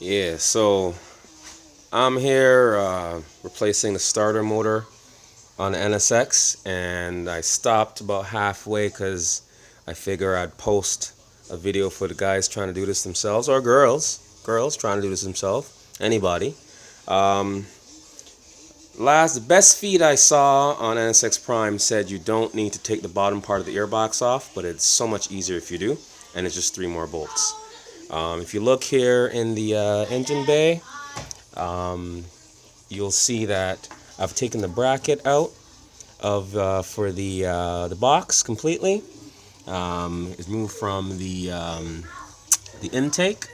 Yeah, so I'm here replacing the starter motor on the NSX, and I stopped about halfway because I figure I'd post a video for the guys trying to do this themselves, or girls trying to do this themselves, anybody. Um, the best feed I saw on NSX Prime said you don't need to take the bottom part of the earbox off, but it's so much easier if you do, and it's just 3 more bolts. If you look here in the engine bay, you'll see that I've taken the bracket out of for the box completely. It's moved from the intake,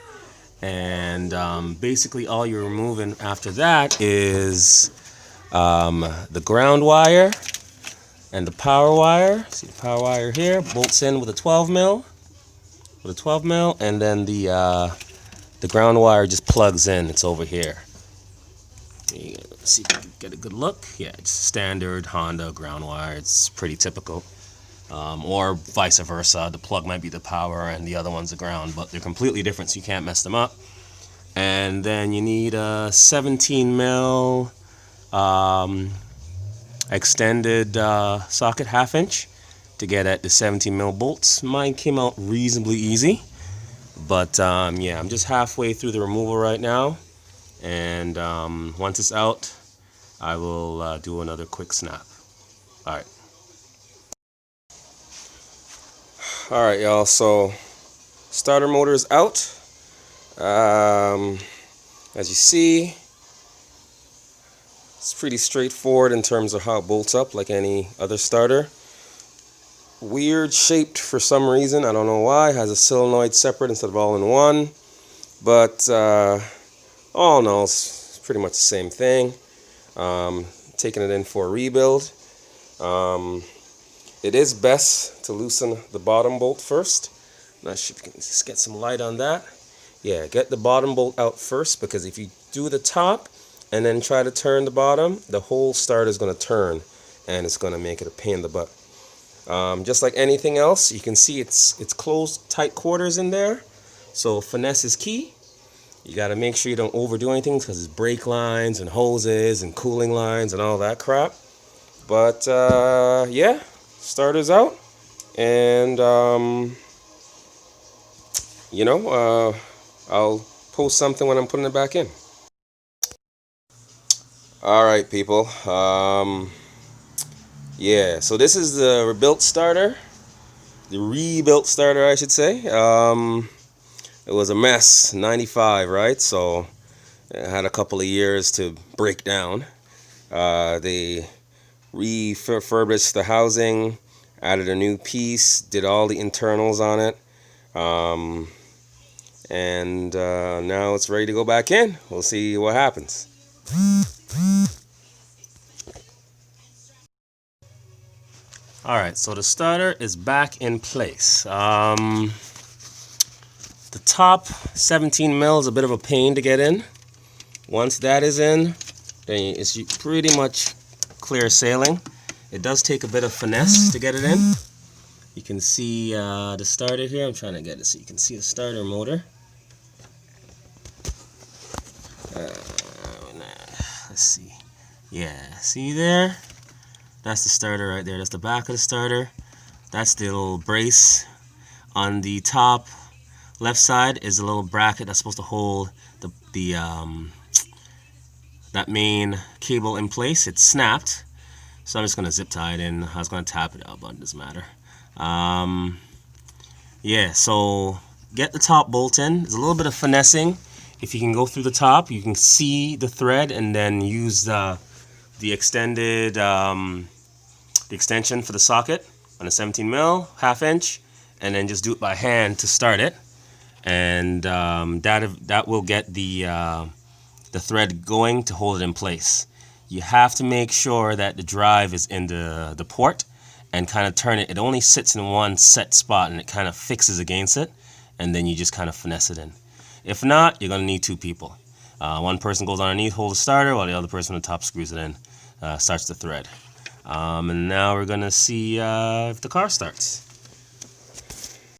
and basically all you're removing after that is the ground wire and the power wire. See the power wire here bolts in with a 12 mil. And then the ground wire just plugs in. It's over here. Let's see if you can get a good look. Yeah, it's standard Honda ground wire. It's pretty typical. Or vice versa. The plug might be the power and the other one's the ground, but they're completely different, so you can't mess them up. And then you need a 17 mil extended socket, 1/2 inch, to get at the 17 mil bolts. Mine came out reasonably easy, but yeah, I'm just halfway through the removal right now, and once it's out, I will do another quick snap. Alright y'all, so starter motor is out. As you see, it's pretty straightforward in terms of how it bolts up like any other starter. Weird shaped for some reason, I don't know why. It has a solenoid separate instead of all in one, but all in all, it's pretty much the same thing. Taking it in for a rebuild. It is best to loosen the bottom bolt first. Not sure if you can just get some light on that. Yeah, get the bottom bolt out first, because if you do the top and then try to turn the bottom, the whole starter is going to turn and it's going to make it a pain in the butt. Just like anything else, you can see it's closed, tight quarters in there, so finesse is key. You got to make sure you don't overdo anything, because there's brake lines and hoses and cooling lines and all that crap. But yeah, starter's out, and you know, I'll post something when I'm putting it back in. Alright people, yeah, so this is the rebuilt starter, I should say. It was a mess, 95, right? So it had a couple of years to break down. They refurbished the housing, added a new piece, did all the internals on it, and now it's ready to go back in. We'll see what happens. Alright, so the starter is back in place. The top 17 mil is a bit of a pain to get in. Once that is in, then it's pretty much clear sailing. It does take a bit of finesse to get it in. You can see the starter here. I'm trying to get it so you can see the starter motor. Let's see. Yeah, see there? That's the starter right there. That's the back of the starter. That's the little brace. On the top left side is a little bracket that's supposed to hold that main cable in place. It's snapped, so I'm just gonna zip tie it in. I was gonna tap it out, but it doesn't matter. Yeah, so get the top bolt in. There's a little bit of finessing. If you can go through the top, you can see the thread, and then use the extended the extension for the socket on a 17 mil, 1/2 inch, and then just do it by hand to start it, and that will get the thread going to hold it in place. You have to make sure that the drive is in the port, and kind of turn it. It only sits in one set spot, and it kind of fixes against it, and then you just kind of finesse it in. If not, you're going to need 2 people. One person goes underneath, holds the starter, while the other person on the top screws it in, starts the thread. And now we're going to see if the car starts.